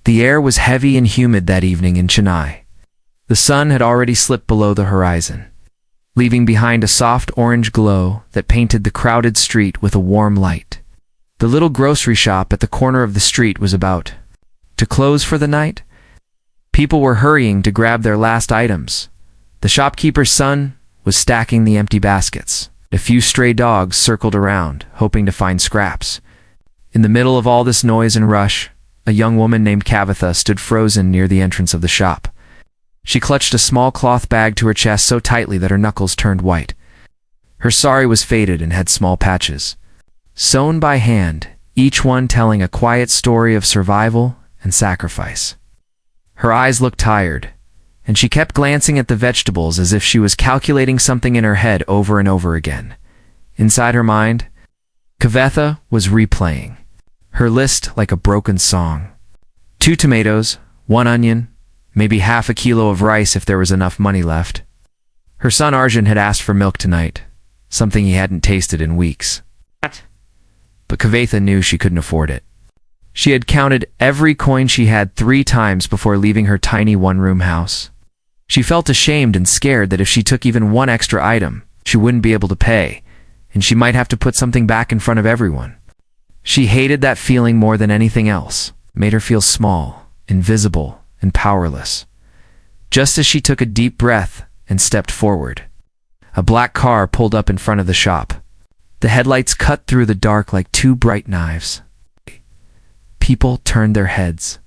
The air was heavy and humid that evening in Chennai. The sun had already slipped below the horizon, leaving behind a soft orange glow that painted the crowded street with a warm light. The little grocery shop at the corner of the street was about to close for the night. People were hurrying to grab their last items. The shopkeeper's son was stacking the empty baskets. A few stray dogs circled around, hoping to find scraps. In the middle of all this noise and rush, a young woman named Kavitha stood frozen near the entrance of the shop. She clutched a small cloth bag to her chest so tightly that her knuckles turned white. Her sari was faded and had small patches, sewn by hand, each one telling a quiet story of survival and sacrifice. Her eyes looked tired, and she kept glancing at the vegetables as if she was calculating something in her head over and over again. Inside her mind, Kavitha was replaying her list like a broken song. 2 tomatoes, 1 onion, maybe half a kilo of rice if there was enough money left. Her son Arjun had asked for milk tonight, something he hadn't tasted in weeks. But Kavitha knew she couldn't afford it. She had counted every coin she had 3 times before leaving her tiny one-room house. She felt ashamed and scared that if she took even one extra item, she wouldn't be able to pay, and she might have to put something back in front of everyone. She hated that feeling more than anything else. It made her feel small, invisible, and powerless. Just as she took a deep breath and stepped forward, a black car pulled up in front of the shop. The headlights cut through the dark like 2 bright knives. People turned their heads.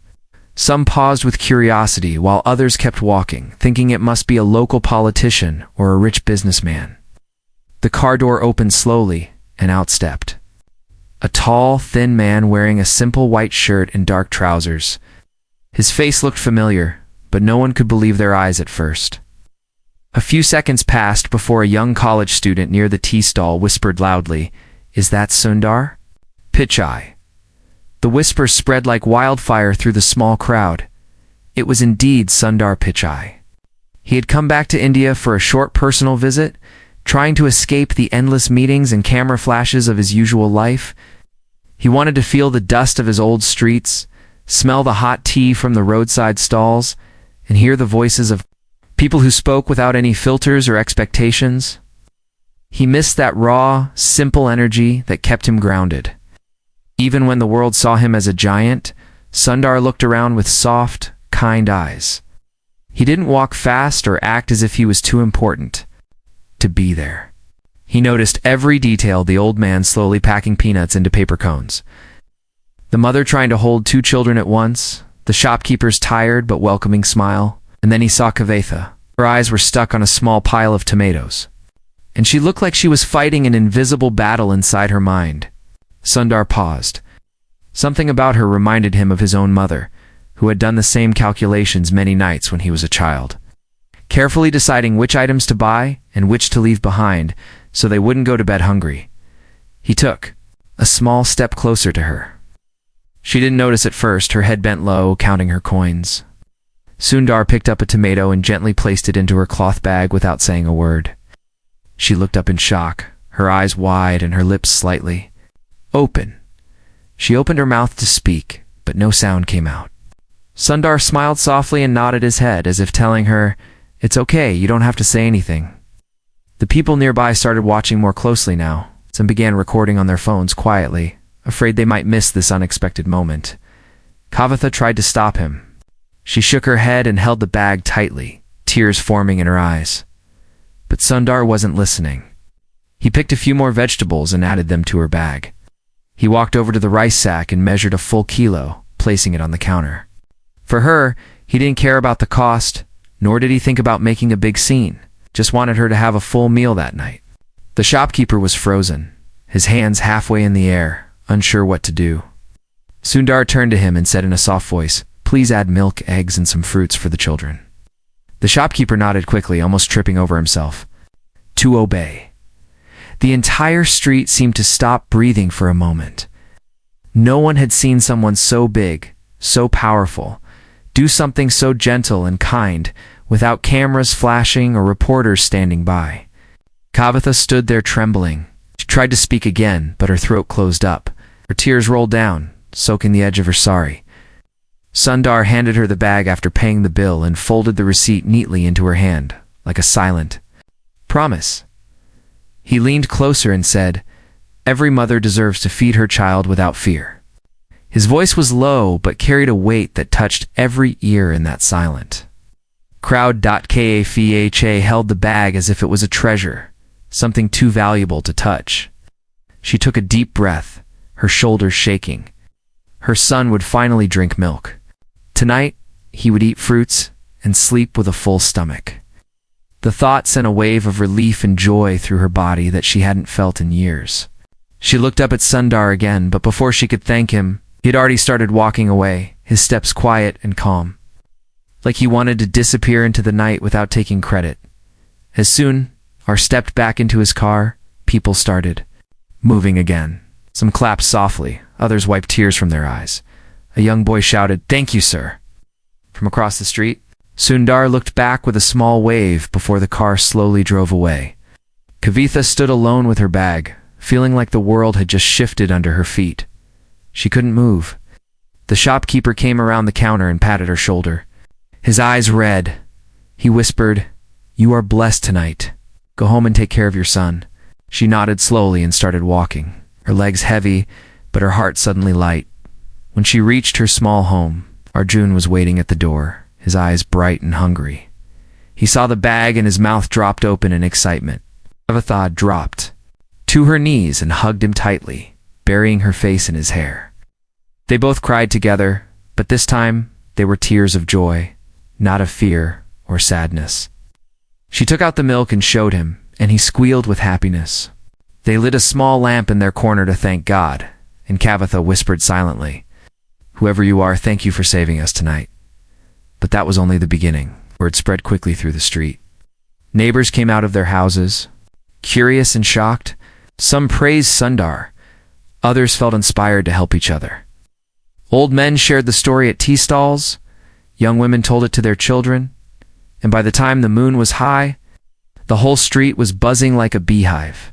Some paused with curiosity, while others kept walking, thinking it must be a local politician or a rich businessman. The car door opened slowly, and out stepped a tall, thin man wearing a simple white shirt and dark trousers. His face looked familiar, but no one could believe their eyes at first. A few seconds passed before a young college student near the tea stall whispered loudly, "Is that Sundar? Pichai." The whisper spread like wildfire through the small crowd. It was indeed Sundar Pichai. He had come back to India for a short personal visit, trying to escape the endless meetings and camera flashes of his usual life. He wanted to feel the dust of his old streets, smell the hot tea from the roadside stalls, and hear the voices of people who spoke without any filters or expectations. He missed that raw, simple energy that kept him grounded. Even when the world saw him as a giant, Sundar looked around with soft, kind eyes. He didn't walk fast or act as if he was too important to be there. He noticed every detail: the old man slowly packing peanuts into paper cones, the mother trying to hold 2 children at once, the shopkeeper's tired but welcoming smile, and then he saw Kavitha. Her eyes were stuck on a small pile of tomatoes, and she looked like she was fighting an invisible battle inside her mind. Sundar paused. Something about her reminded him of his own mother, who had done the same calculations many nights when he was a child, carefully deciding which items to buy and which to leave behind so they wouldn't go to bed hungry. He took a small step closer to her. She didn't notice at first, her head bent low, counting her coins. Sundar picked up a tomato and gently placed it into her cloth bag without saying a word. She looked up in shock, her eyes wide and her lips slightly open. She opened her mouth to speak, but no sound came out. Sundar smiled softly and nodded his head as if telling her, "It's okay, you don't have to say anything." The people nearby started watching more closely now. Some began recording on their phones quietly, afraid they might miss this unexpected moment. Kavitha tried to stop him. She shook her head and held the bag tightly, tears forming in her eyes. But Sundar wasn't listening. He picked a few more vegetables and added them to her bag. He walked over to the rice sack and measured a full kilo, placing it on the counter. For her, he didn't care about the cost, nor did he think about making a big scene. Just wanted her to have a full meal that night. The shopkeeper was frozen, his hands halfway in the air, unsure what to do. Sundar turned to him and said in a soft voice, "Please add milk, eggs, and some fruits for the children." The shopkeeper nodded quickly, almost tripping over himself. To obey. The entire street seemed to stop breathing for a moment. No one had seen someone so big, so powerful, do something so gentle and kind, without cameras flashing or reporters standing by. Kavitha stood there trembling. She tried to speak again, but her throat closed up. Her tears rolled down, soaking the edge of her sari. Sundar handed her the bag after paying the bill and folded the receipt neatly into her hand, like a silent promise. He leaned closer and said, "Every mother deserves to feed her child without fear." His voice was low but carried a weight that touched every ear in that silent crowd. Kafha held the bag as if it was a treasure, something too valuable to touch. She took a deep breath, her shoulders shaking. Her son would finally drink milk. Tonight, he would eat fruits and sleep with a full stomach. The thought sent a wave of relief and joy through her body that she hadn't felt in years. She looked up at Sundar again, but before she could thank him, he had already started walking away, his steps quiet and calm, like he wanted to disappear into the night without taking credit. As soon as stepped back into his car, people started moving again. Some clapped softly, others wiped tears from their eyes. A young boy shouted, "Thank you, sir." From across the street, Sundar looked back with a small wave before the car slowly drove away. Kavitha stood alone with her bag, feeling like the world had just shifted under her feet. She couldn't move. The shopkeeper came around the counter and patted her shoulder. His eyes red. He whispered, "You are blessed tonight. Go home and take care of your son." She nodded slowly and started walking, her legs heavy, but her heart suddenly light. When she reached her small home, Arjun was waiting at the door, his eyes bright and hungry. He saw the bag and his mouth dropped open in excitement. Kavitha dropped to her knees and hugged him tightly, burying her face in his hair. They both cried together, but this time they were tears of joy, not of fear or sadness. She took out the milk and showed him, and he squealed with happiness. They lit a small lamp in their corner to thank God, and Kavitha whispered silently, "Whoever you are, thank you for saving us tonight." But that was only the beginning. Word spread quickly through the street. Neighbors came out of their houses, curious and shocked. Some praised Sundar. Others felt inspired to help each other. Old men shared the story at tea stalls. Young women told it to their children. And by the time the moon was high, the whole street was buzzing like a beehive.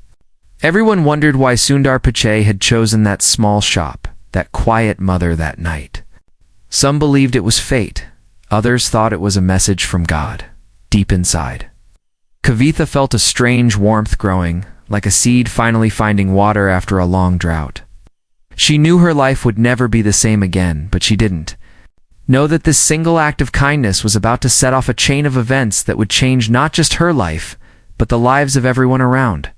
Everyone wondered why Sundar Pichai had chosen that small shop, that quiet mother that night. Some believed it was fate. Others thought it was a message from God, deep inside. Kavitha felt a strange warmth growing, like a seed finally finding water after a long drought. She knew her life would never be the same again, but she didn't know that this single act of kindness was about to set off a chain of events that would change not just her life, but the lives of everyone around.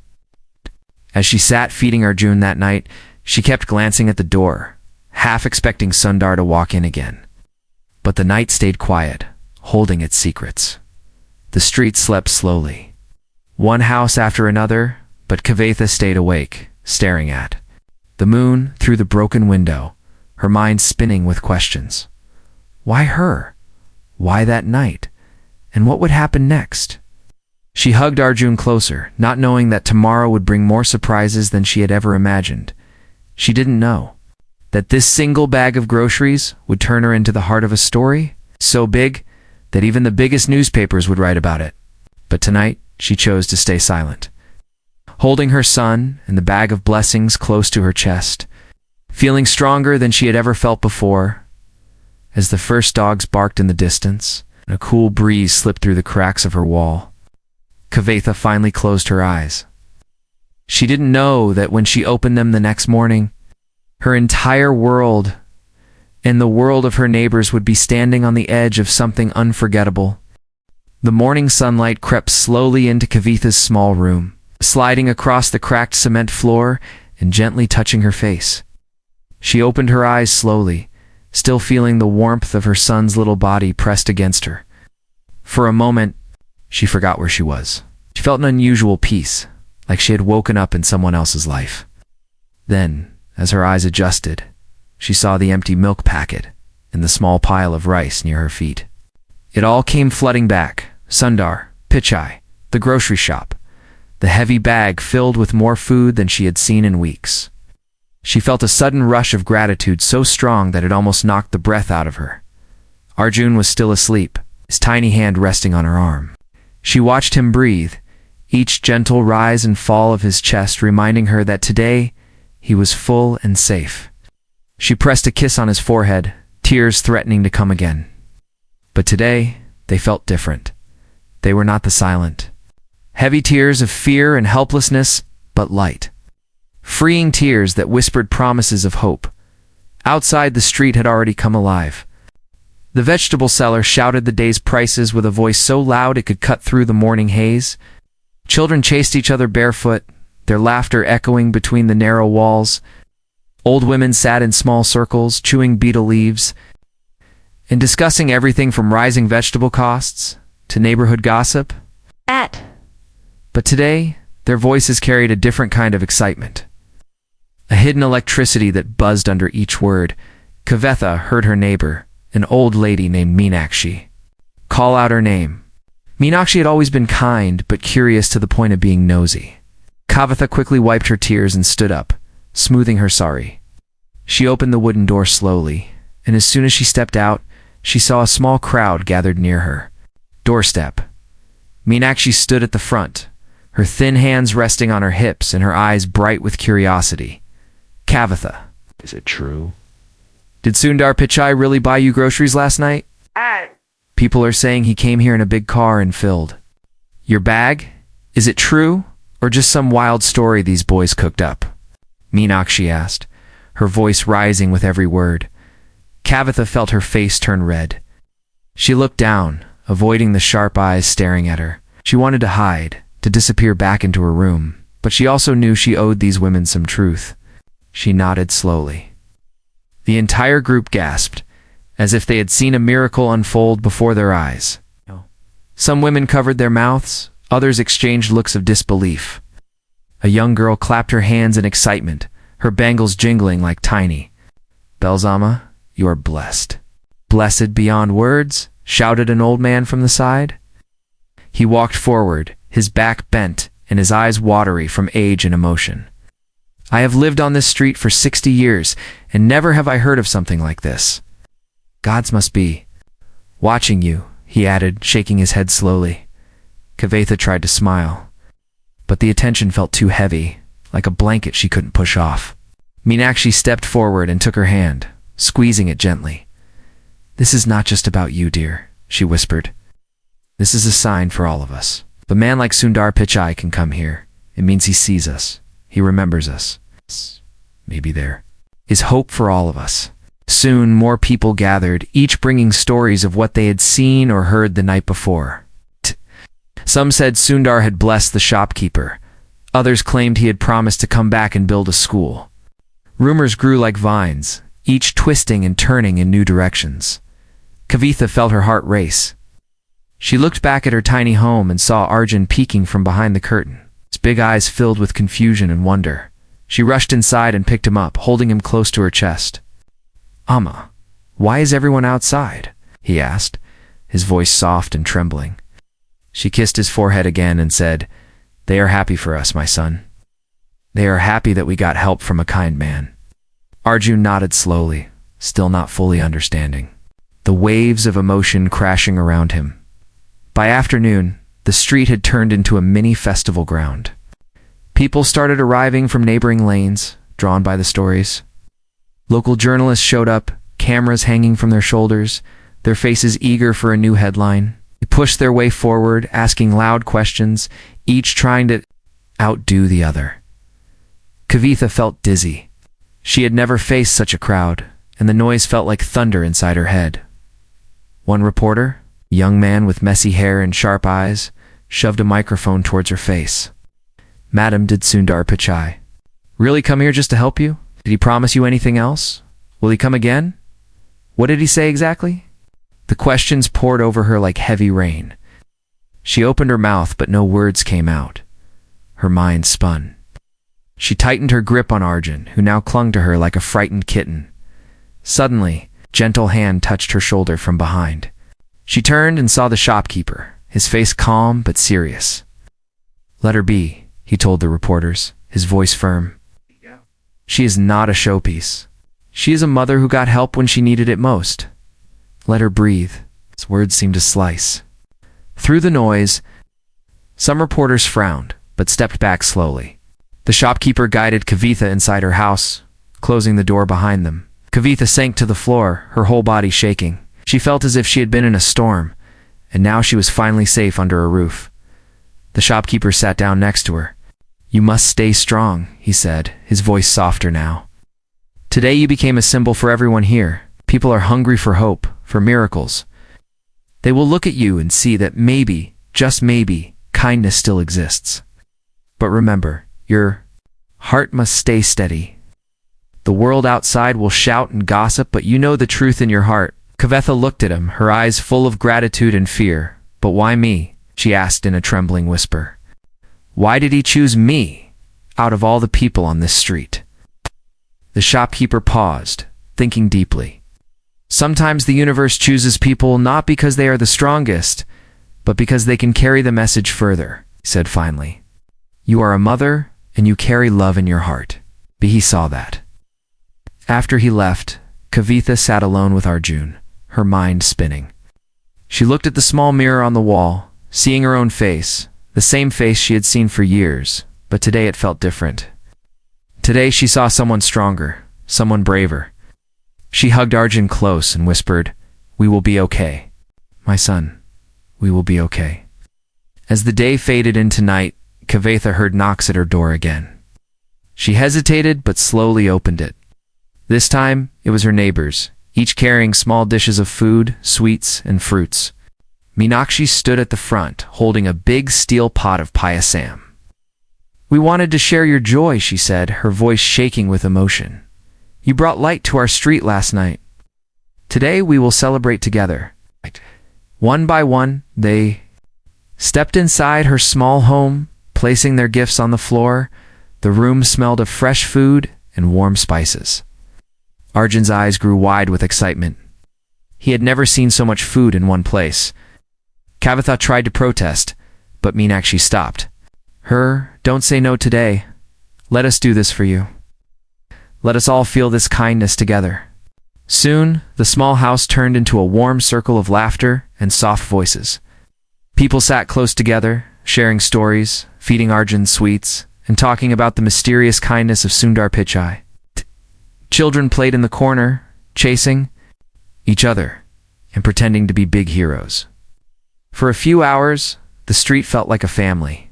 As she sat feeding Arjun that night, she kept glancing at the door, half expecting Sundar to walk in again. But the night stayed quiet, holding its secrets. The street slept slowly. One house after another, but Kavitha stayed awake, staring at the moon through the broken window, her mind spinning with questions. Why her? Why that night? And what would happen next? She hugged Arjun closer, not knowing that tomorrow would bring more surprises than she had ever imagined. She didn't know that this single bag of groceries would turn her into the heart of a story so big that even the biggest newspapers would write about it. But tonight, she chose to stay silent, holding her son and the bag of blessings close to her chest, feeling stronger than she had ever felt before. As the first dogs barked in the distance, and a cool breeze slipped through the cracks of her wall, Kavitha finally closed her eyes. She didn't know that when she opened them the next morning, her entire world and the world of her neighbors would be standing on the edge of something unforgettable. The morning sunlight crept slowly into Kavitha's small room, sliding across the cracked cement floor and gently touching her face. She opened her eyes slowly, still feeling the warmth of her son's little body pressed against her. For a moment, she forgot where she was. She felt an unusual peace, like she had woken up in someone else's life. Then, as her eyes adjusted, she saw the empty milk packet and the small pile of rice near her feet. It all came flooding back. Sundar, Pichai, the grocery shop, the heavy bag filled with more food than she had seen in weeks. She felt a sudden rush of gratitude so strong that it almost knocked the breath out of her. Arjun was still asleep, his tiny hand resting on her arm. She watched him breathe, each gentle rise and fall of his chest reminding her that today he was full and safe. She pressed a kiss on his forehead, tears threatening to come again. But today, they felt different. They were not the silent, heavy tears of fear and helplessness, but light, freeing tears that whispered promises of hope. Outside, the street had already come alive. The vegetable seller shouted the day's prices with a voice so loud it could cut through the morning haze. Children chased each other barefoot, their laughter echoing between the narrow walls. Old women sat in small circles, chewing betel leaves, and discussing everything from rising vegetable costs to neighborhood gossip. But today, their voices carried a different kind of excitement. A hidden electricity that buzzed under each word. Kavitha heard her neighbor, an old lady named Meenakshi, call out her name. Meenakshi had always been kind, but curious to the point of being nosy. Kavitha quickly wiped her tears and stood up, smoothing her sari. She opened the wooden door slowly, and as soon as she stepped out, she saw a small crowd gathered near her doorstep. Meenakshi stood at the front, her thin hands resting on her hips and her eyes bright with curiosity. Kavitha, Is it true? did Sundar Pichai really buy you groceries last night? People are saying he came here in a big car and filled your bag? Is it true, or just some wild story these boys cooked up? Meenakshi asked, her voice rising with every word. Kavitha felt her face turn red. She looked down, avoiding the sharp eyes staring at her. She wanted to hide, to disappear back into her room, but she also knew she owed these women some truth. She nodded slowly. The entire group gasped, as if they had seen a miracle unfold before their eyes. Some women covered their mouths, others exchanged looks of disbelief. A young girl clapped her hands in excitement, her bangles jingling like tiny bells. Amma, you are blessed. Blessed beyond words, shouted an old man from the side. He walked forward, his back bent and his eyes watery from age and emotion. I have lived on this street for 60 years, and never have I heard of something like this. Gods must be watching you, he added, shaking his head slowly. Kavitha tried to smile, but the attention felt too heavy, like a blanket she couldn't push off. Meenakshi stepped forward and took her hand, squeezing it gently. This is not just about you, dear, she whispered. This is a sign for all of us. A man like Sundar Pichai can come here. It means he sees us. He remembers us. Maybe there is hope for all of us. Soon more people gathered, each bringing stories of what they had seen or heard the night before. Some said Sundar had blessed the shopkeeper. Others claimed he had promised to come back and build a school. Rumors grew like vines, each twisting and turning in new directions. Kavitha felt her heart race. She looked back at her tiny home and saw Arjun peeking from behind the curtain, his big eyes filled with confusion and wonder. She rushed inside and picked him up, holding him close to her chest. Amma, why is everyone outside? He asked, his voice soft and trembling. She kissed his forehead again and said, They are happy for us, my son. They are happy that we got help from a kind man. Arjun nodded slowly, still not fully understanding, the waves of emotion crashing around him. By afternoon, the street had turned into a mini festival ground. People started arriving from neighboring lanes, drawn by the stories. Local journalists showed up, cameras hanging from their shoulders, their faces eager for a new headline. They pushed their way forward, asking loud questions, each trying to outdo the other. Kavitha felt dizzy. She had never faced such a crowd, and the noise felt like thunder inside her head. One reporter, a young man with messy hair and sharp eyes, shoved a microphone towards her face. Madam, did Sundar Pichai really come here just to help you? Did he promise you anything else? Will he come again? What did he say exactly? The questions poured over her like heavy rain. She opened her mouth, but no words came out. Her mind spun. She tightened her grip on Arjun, who now clung to her like a frightened kitten. Suddenly, a gentle hand touched her shoulder from behind. She turned and saw the shopkeeper, his face calm but serious. Let her be, he told the reporters, his voice firm. She is not a showpiece. She is a mother who got help when she needed it most. Let her breathe. His words seemed to slice. Through the noise, some reporters frowned, but stepped back slowly. The shopkeeper guided Kavitha inside her house, closing the door behind them. Kavitha sank to the floor, her whole body shaking. She felt as if she had been in a storm, and now she was finally safe under a roof. The shopkeeper sat down next to her. "You must stay strong," he said, his voice softer now. "Today you became a symbol for everyone here. People are hungry for hope, for miracles. They will look at you and see that maybe, just maybe, kindness still exists. But remember, your heart must stay steady. The world outside will shout and gossip, but you know the truth in your heart." Kavitha looked at him, her eyes full of gratitude and fear. "But why me?" she asked in a trembling whisper. "Why did he choose me, out of all the people on this street?" The shopkeeper paused, thinking deeply. "Sometimes the universe chooses people not because they are the strongest, but because they can carry the message further," he said finally. "You are a mother, and you carry love in your heart." He saw that. After he left, Kavitha sat alone with Arjun, her mind spinning. She looked at the small mirror on the wall, seeing her own face, the same face she had seen for years, but today it felt different. Today she saw someone stronger, someone braver. She hugged Arjun close and whispered, "We will be okay. My son, we will be okay." As the day faded into night, Kavitha heard knocks at her door again. She hesitated but slowly opened it. This time, it was her neighbors, each carrying small dishes of food, sweets, and fruits. Meenakshi stood at the front, holding a big steel pot of payasam. "We wanted to share your joy," she said, her voice shaking with emotion. "You brought light to our street last night. Today we will celebrate together." One by one, they stepped inside her small home, placing their gifts on the floor. The room smelled of fresh food and warm spices. Arjun's eyes grew wide with excitement. He had never seen so much food in one place. Kavitha tried to protest, but Meenakshi stopped. "Don't say no today. Let us do this for you. Let us all feel this kindness together." Soon, the small house turned into a warm circle of laughter and soft voices. People sat close together, sharing stories, feeding Arjun sweets, and talking about the mysterious kindness of Sundar Pichai. Children played in the corner, chasing each other and pretending to be big heroes. For a few hours, the street felt like a family,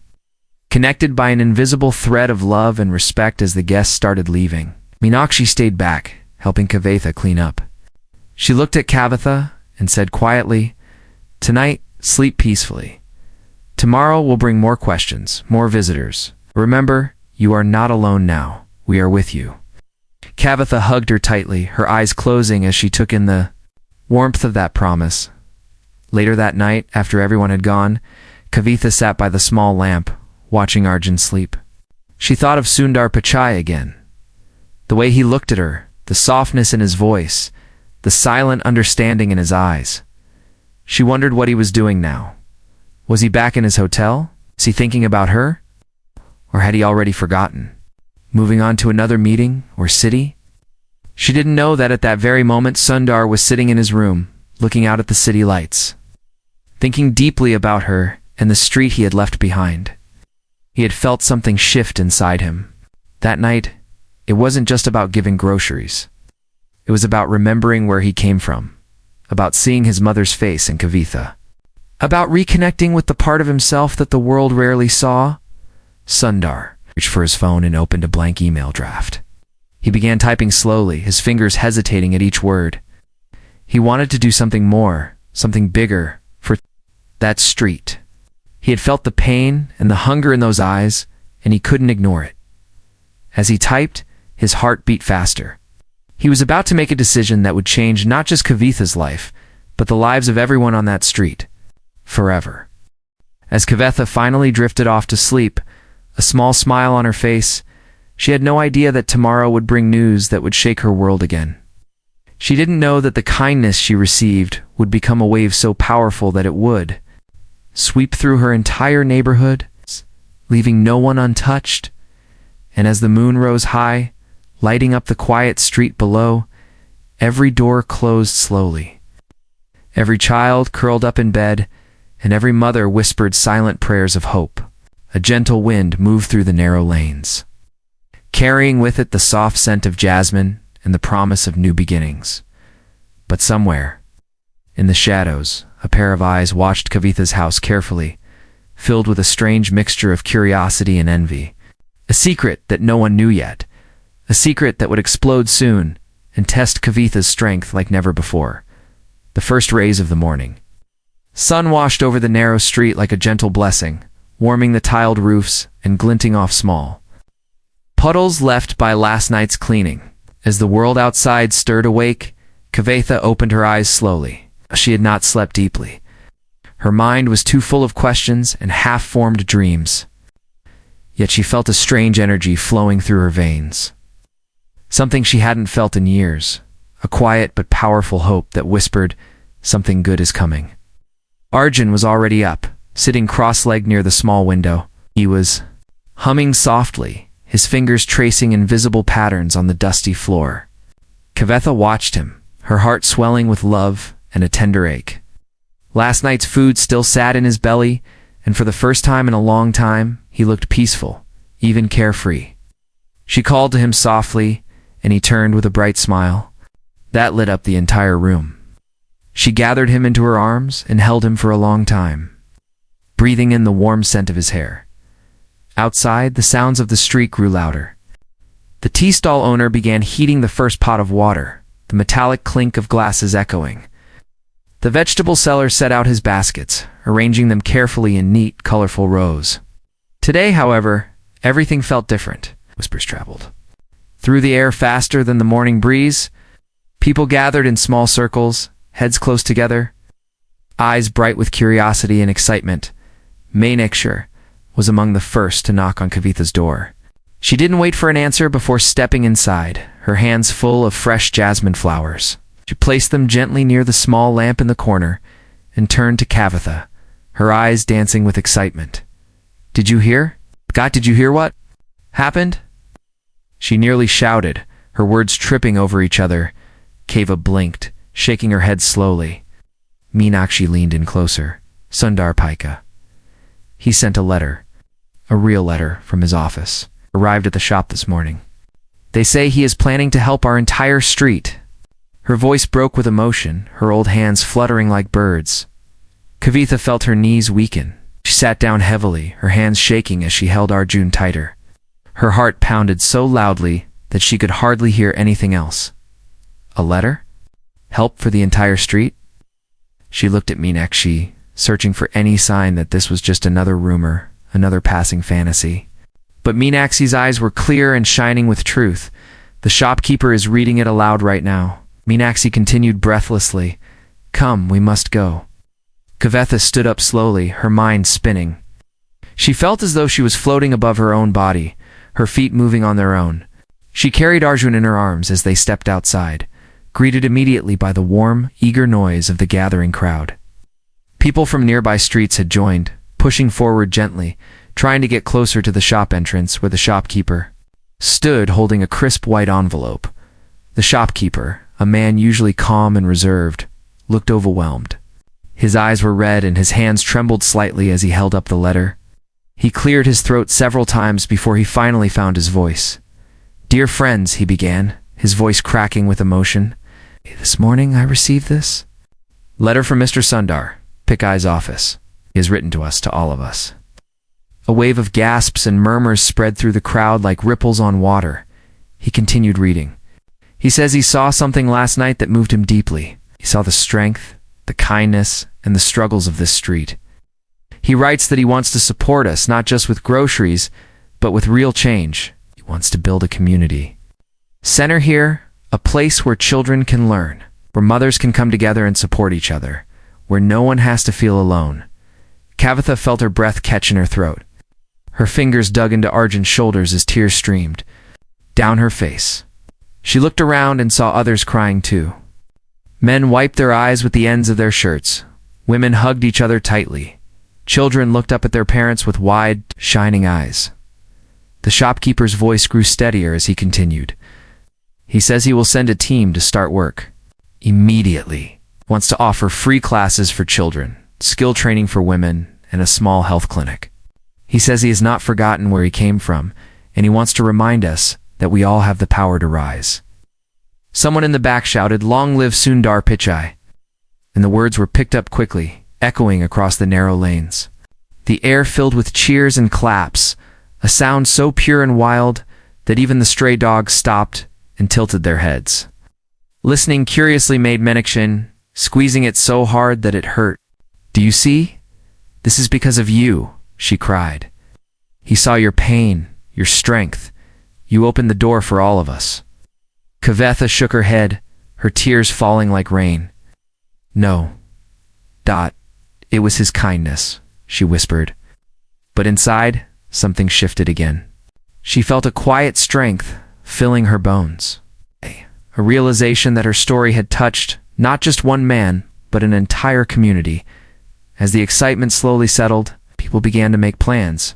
connected by an invisible thread of love and respect. As the guests started leaving, Meenakshi stayed back, helping Kavitha clean up. She looked at Kavitha and said quietly, "Tonight, sleep peacefully. Tomorrow will bring more questions, more visitors. Remember, you are not alone now. We are with you." Kavitha hugged her tightly, her eyes closing as she took in the warmth of that promise. Later that night, after everyone had gone, Kavitha sat by the small lamp, watching Arjun sleep. She thought of Sundar Pichai again. The way he looked at her, the softness in his voice, the silent understanding in his eyes. She wondered what he was doing now. Was he back in his hotel? Was he thinking about her? Or had he already forgotten? Moving on to another meeting or city? She didn't know that at that very moment Sundar was sitting in his room, looking out at the city lights, thinking deeply about her and the street he had left behind. He had felt something shift inside him. That night, it wasn't just about giving groceries. It was about remembering where he came from, about seeing his mother's face in Kavitha, about reconnecting with the part of himself that the world rarely saw. Sundar reached for his phone and opened a blank email draft. He began typing slowly, his fingers hesitating at each word. He wanted to do something more, something bigger, for that street. He had felt the pain and the hunger in those eyes, and he couldn't ignore it. As he typed, his heart beat faster. He was about to make a decision that would change not just Kavitha's life, but the lives of everyone on that street, forever. As Kavitha finally drifted off to sleep, a small smile on her face, she had no idea that tomorrow would bring news that would shake her world again. She didn't know that the kindness she received would become a wave so powerful that it would sweep through her entire neighborhood, leaving no one untouched. And as the moon rose high, lighting up the quiet street below, every door closed slowly. Every child curled up in bed, and every mother whispered silent prayers of hope. A gentle wind moved through the narrow lanes, carrying with it the soft scent of jasmine and the promise of new beginnings. But somewhere, in the shadows, a pair of eyes watched Kavitha's house carefully, filled with a strange mixture of curiosity and envy. A secret that no one knew yet. A secret that would explode soon and test Kavitha's strength like never before. The first rays of the morning. Sun washed over the narrow street like a gentle blessing, warming the tiled roofs and glinting off small puddles left by last night's cleaning. As the world outside stirred awake, Kavitha opened her eyes slowly. She had not slept deeply. Her mind was too full of questions and half-formed dreams. Yet she felt a strange energy flowing through her veins. Something she hadn't felt in years. A quiet but powerful hope that whispered, something good is coming. Arjun was already up, sitting cross-legged near the small window. He was humming softly, his fingers tracing invisible patterns on the dusty floor. Kavitha watched him, her heart swelling with love and a tender ache. Last night's food still sat in his belly, and for the first time in a long time, he looked peaceful, even carefree. She called to him softly, and he turned with a bright smile. That lit up the entire room. She gathered him into her arms and held him for a long time, breathing in the warm scent of his hair. Outside, the sounds of the street grew louder. The tea stall owner began heating the first pot of water, the metallic clink of glasses echoing. The vegetable seller set out his baskets, arranging them carefully in neat, colorful rows. Today, however, everything felt different. Whispers traveled through the air faster than the morning breeze. People gathered in small circles, heads close together, eyes bright with curiosity and excitement. Meenakshi was among the first to knock on Kavitha's door. She didn't wait for an answer before stepping inside, her hands full of fresh jasmine flowers. She placed them gently near the small lamp in the corner and turned to Kavitha, her eyes dancing with excitement. Did you hear? Did you hear what happened? She nearly shouted, her words tripping over each other. Kava blinked, shaking her head slowly. Meenakshi leaned in closer. Sundar Paika. He sent a letter. A real letter from his office. Arrived at the shop this morning. They say he is planning to help our entire street. Her voice broke with emotion, her old hands fluttering like birds. Kavitha felt her knees weaken. She sat down heavily, her hands shaking as she held Arjun tighter. Her heart pounded so loudly that she could hardly hear anything else. A letter? Help for the entire street? She looked at Meenakshi, searching for any sign that this was just another rumor, another passing fantasy. But Meenakshi's eyes were clear and shining with truth. The shopkeeper is reading it aloud right now. Meenakshi continued breathlessly, Come, we must go. Kavitha stood up slowly, her mind spinning. She felt as though she was floating above her own body, her feet moving on their own. She carried Arjun in her arms as they stepped outside, greeted immediately by the warm, eager noise of the gathering crowd. People from nearby streets had joined, pushing forward gently, trying to get closer to the shop entrance where the shopkeeper stood holding a crisp white envelope. The shopkeeper, a man usually calm and reserved, looked overwhelmed. His eyes were red and his hands trembled slightly as he held up the letter. He cleared his throat several times before he finally found his voice. Dear friends, he began, his voice cracking with emotion. This morning I received this letter from Mr. Sundar, Pichai's office. He has written to us, to all of us. A wave of gasps and murmurs spread through the crowd like ripples on water. He continued reading. He says he saw something last night that moved him deeply. He saw the strength, the kindness, and the struggles of this street. He writes that he wants to support us, not just with groceries, but with real change. He wants to build a community. Center here, a place where children can learn, where mothers can come together and support each other, where no one has to feel alone. Kavitha felt her breath catch in her throat. Her fingers dug into Arjun's shoulders as tears streamed down her face. She looked around and saw others crying too. Men wiped their eyes with the ends of their shirts. Women hugged each other tightly. Children looked up at their parents with wide, shining eyes. The shopkeeper's voice grew steadier as he continued. He says he will send a team to start work immediately. Wants to offer free classes for children, skill training for women, and a small health clinic. He says he has not forgotten where he came from, and he wants to remind us that we all have the power to rise. Someone in the back shouted, "Long live Sundar Pichai!" And the words were picked up quickly, echoing across the narrow lanes. The air filled with cheers and claps, a sound so pure and wild that even the stray dogs stopped and tilted their heads. Listening curiously made Meenakshi, squeezing it so hard that it hurt. "Do you see? This is because of you," she cried. "He saw your pain, your strength. You opened the door for all of us." Kavitha shook her head, her tears falling like rain. "No. It was his kindness," she whispered. But inside, something shifted again. She felt a quiet strength filling her bones. A realization that her story had touched not just one man, but an entire community. As the excitement slowly settled, people began to make plans.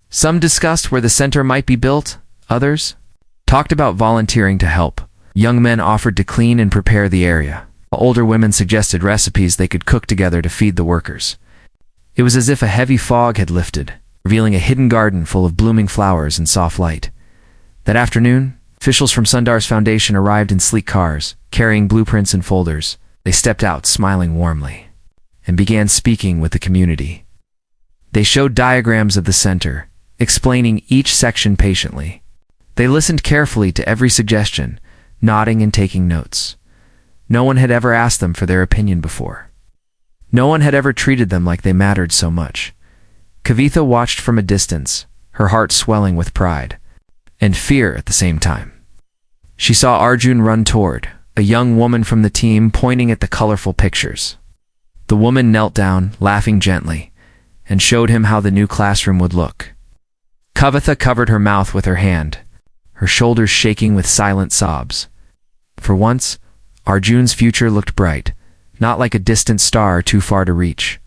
Some discussed where the center might be built, others talked about volunteering to help. Young men offered to clean and prepare the area. Older women suggested recipes they could cook together to feed the workers. It was as if a heavy fog had lifted, revealing a hidden garden full of blooming flowers and soft light. That afternoon, officials from Sundar's foundation arrived in sleek cars, carrying blueprints and folders. They stepped out, smiling warmly, and began speaking with the community. They showed diagrams of the center, explaining each section patiently. They listened carefully to every suggestion, nodding and taking notes. No one had ever asked them for their opinion before. No one had ever treated them like they mattered so much. Kavitha watched from a distance, her heart swelling with pride and fear at the same time. She saw Arjun run toward, a young woman from the team pointing at the colorful pictures. The woman knelt down, laughing gently, and showed him how the new classroom would look. Kavitha covered her mouth with her hand, her shoulders shaking with silent sobs. For once, Arjun's future looked bright, not like a distant star too far to reach.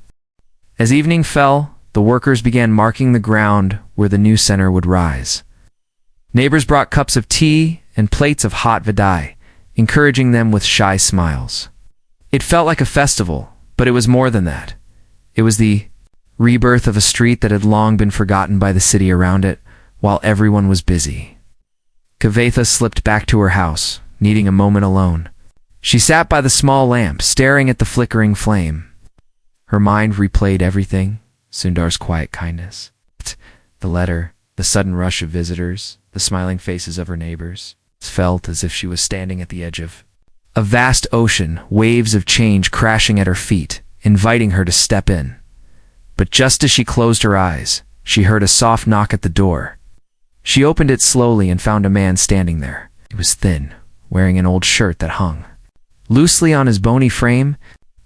As evening fell, the workers began marking the ground where the new center would rise. Neighbors brought cups of tea and plates of hot vadai, encouraging them with shy smiles. It felt like a festival, but it was more than that. It was the rebirth of a street that had long been forgotten by the city around it, while everyone was busy. Kavitha slipped back to her house, needing a moment alone. She sat by the small lamp, staring at the flickering flame. Her mind replayed everything: Sundar's quiet kindness, the letter, the sudden rush of visitors, the smiling faces of her neighbors. It felt as if she was standing at the edge of a vast ocean, waves of change crashing at her feet, inviting her to step in. But just as she closed her eyes, she heard a soft knock at the door. She opened it slowly and found a man standing there. He was thin, wearing an old shirt that hung loosely on his bony frame.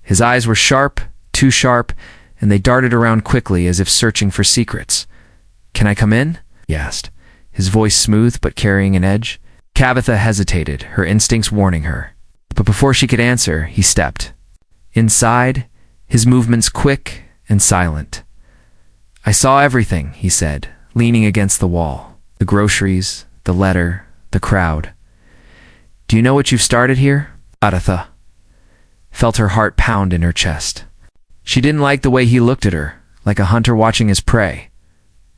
His eyes were sharp, too sharp, and they darted around quickly as if searching for secrets. "Can I come in?" he asked, his voice smooth but carrying an edge. Kavitha hesitated, her instincts warning her. But before she could answer, he stepped inside, his movements quick and silent. "I saw everything," he said, leaning against the wall. "The groceries, the letter, the crowd. Do you know what you've started here?" Kavitha felt her heart pound in her chest. She didn't like the way he looked at her, like a hunter watching his prey.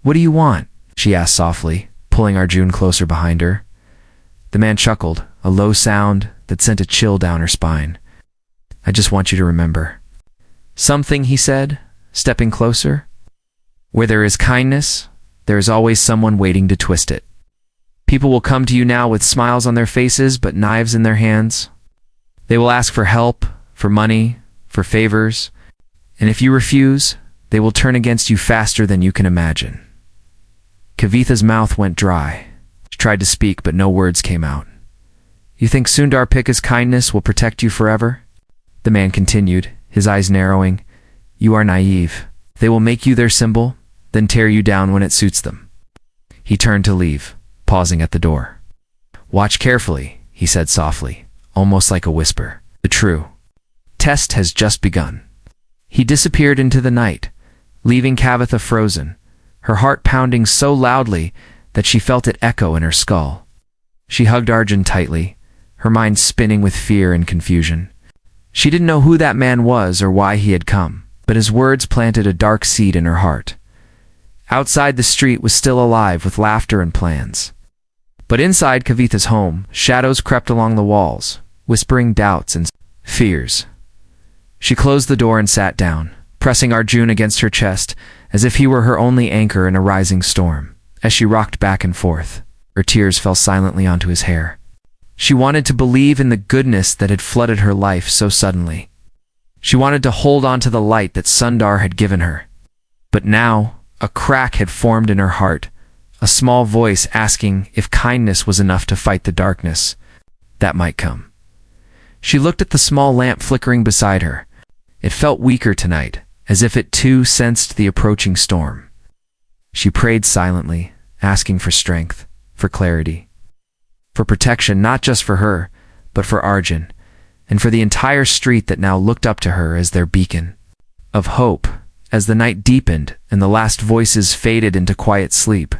"What do you want?" she asked softly, pulling Arjun closer behind her. The man chuckled, a low sound that sent a chill down her spine. "I just want you to remember something," he said, stepping closer. "Where there is kindness, there is always someone waiting to twist it. People will come to you now with smiles on their faces but knives in their hands. They will ask for help, for money, for favors, and if you refuse, they will turn against you faster than you can imagine." Kavitha's mouth went dry. She tried to speak, but no words came out. "You think Sundar Pichai's kindness will protect you forever?" The man continued, his eyes narrowing. "You are naive. They will make you their symbol, then tear you down when it suits them." He turned to leave, pausing at the door. "Watch carefully," he said softly, almost like a whisper. "The true test has just begun." He disappeared into the night, leaving Kavitha frozen, her heart pounding so loudly that she felt it echo in her skull. She hugged Arjun tightly, her mind spinning with fear and confusion. She didn't know who that man was or why he had come, but his words planted a dark seed in her heart. Outside, the street was still alive with laughter and plans. But inside Kavitha's home, shadows crept along the walls, whispering doubts and fears. She closed the door and sat down, pressing Arjun against her chest as if he were her only anchor in a rising storm. As she rocked back and forth, her tears fell silently onto his hair. She wanted to believe in the goodness that had flooded her life so suddenly. She wanted to hold on to the light that Sundar had given her. But now, a crack had formed in her heart, a small voice asking if kindness was enough to fight the darkness that might come. She looked at the small lamp flickering beside her. It felt weaker tonight, as if it too sensed the approaching storm. She prayed silently, asking for strength, for clarity, for protection not just for her, but for Arjun, and for the entire street that now looked up to her as their beacon of hope. As the night deepened and the last voices faded into quiet sleep,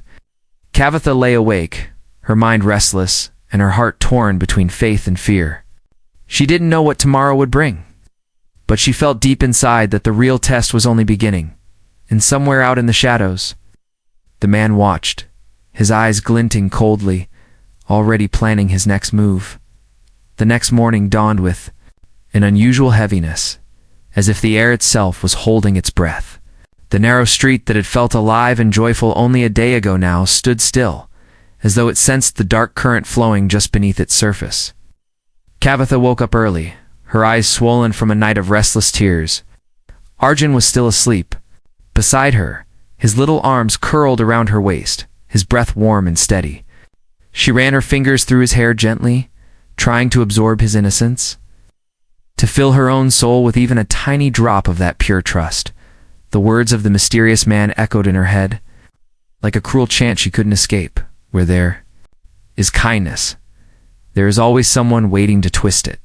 Kavitha lay awake, her mind restless and her heart torn between faith and fear. She didn't know what tomorrow would bring, but she felt deep inside that the real test was only beginning. And somewhere out in the shadows, the man watched, his eyes glinting coldly, already planning his next move. The next morning dawned with an unusual heaviness, as if the air itself was holding its breath. The narrow street that had felt alive and joyful only a day ago now stood still, as though it sensed the dark current flowing just beneath its surface. Kavitha woke up early, her eyes swollen from a night of restless tears. Arjun was still asleep. Beside her, his little arms curled around her waist, his breath warm and steady. She ran her fingers through his hair gently, trying to absorb his innocence, to fill her own soul with even a tiny drop of that pure trust. The words of the mysterious man echoed in her head, like a cruel chant she couldn't escape. Where there is kindness, there is always someone waiting to twist it.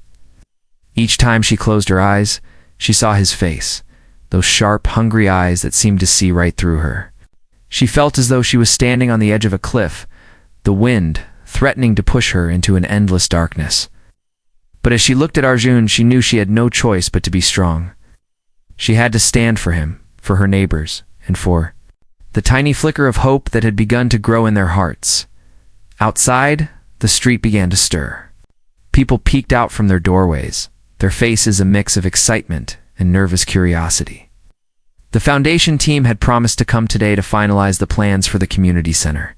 Each time she closed her eyes, she saw his face, those sharp, hungry eyes that seemed to see right through her. She felt as though she was standing on the edge of a cliff, the wind threatening to push her into an endless darkness. But as she looked at Arjun, she knew she had no choice but to be strong. She had to stand for him, for her neighbors, and for the tiny flicker of hope that had begun to grow in their hearts. Outside, the street began to stir. People peeked out from their doorways, their faces a mix of excitement and nervous curiosity. The foundation team had promised to come today to finalize the plans for the community center.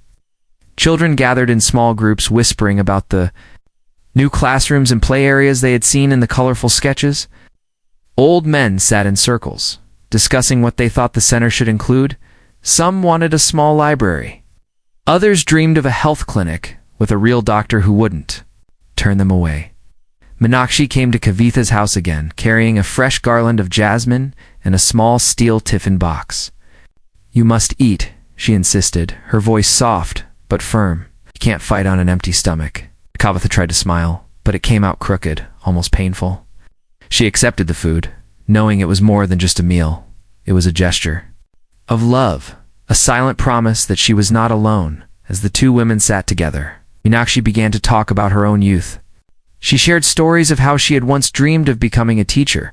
Children gathered in small groups whispering about the new classrooms and play areas they had seen in the colorful sketches. Old men sat in circles, discussing what they thought the center should include. Some wanted a small library. Others dreamed of a health clinic with a real doctor who wouldn't turn them away. Meenakshi came to Kavitha's house again, carrying a fresh garland of jasmine and a small steel tiffin box. "You must eat," she insisted, her voice soft but firm. "You can't fight on an empty stomach." Kavitha tried to smile, but it came out crooked, almost painful. She accepted the food, knowing it was more than just a meal. It was a gesture of love, a silent promise that she was not alone. As the two women sat together, Meenakshi began to talk about her own youth. She shared stories of how she had once dreamed of becoming a teacher,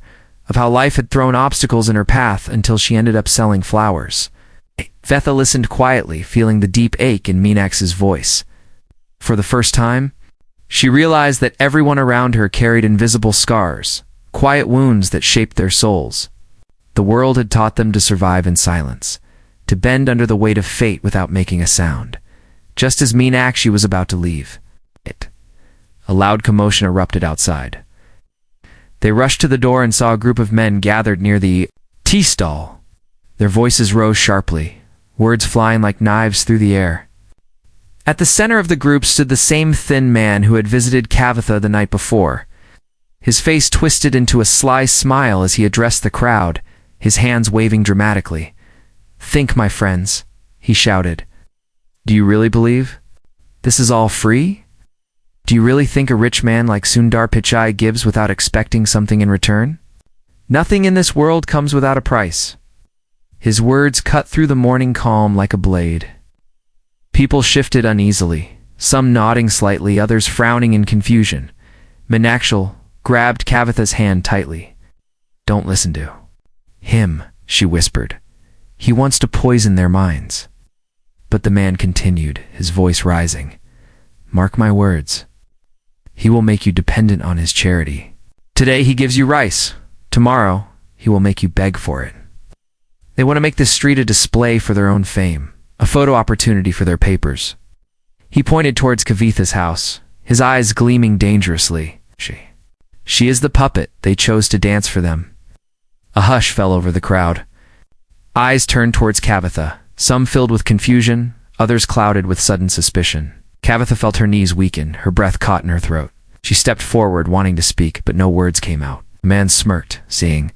of how life had thrown obstacles in her path until she ended up selling flowers. Kavitha listened quietly, feeling the deep ache in Meenakshi's voice. For the first time, she realized that everyone around her carried invisible scars, quiet wounds that shaped their souls. The world had taught them to survive in silence, to bend under the weight of fate without making a sound. Just as Meenakshi was about to leave, a loud commotion erupted outside. They rushed to the door and saw a group of men gathered near the tea stall. Their voices rose sharply, words flying like knives through the air. At the center of the group stood the same thin man who had visited Kavitha the night before. His face twisted into a sly smile as he addressed the crowd, his hands waving dramatically. "Think, my friends," he shouted. "Do you really believe this is all free? Do you really think a rich man like Sundar Pichai gives without expecting something in return? Nothing in this world comes without a price." His words cut through the morning calm like a blade. People shifted uneasily, some nodding slightly, others frowning in confusion. Meenakshi grabbed Kavitha's hand tightly. "Don't listen to him," she whispered. "He wants to poison their minds." But the man continued, his voice rising. Mark my words. He will make you dependent on his charity. Today he gives you rice. Tomorrow he will make you beg for it. They want to make this street a display for their own fame, a photo opportunity for their papers. He pointed towards Kavitha's house, his eyes gleaming dangerously. She is the puppet they chose to dance for them. A hush fell over the crowd. Eyes turned towards Kavitha, some filled with confusion, others clouded with sudden suspicion. Kavitha felt her knees weaken, her breath caught in her throat. She stepped forward, wanting to speak, but no words came out. The man smirked, seeing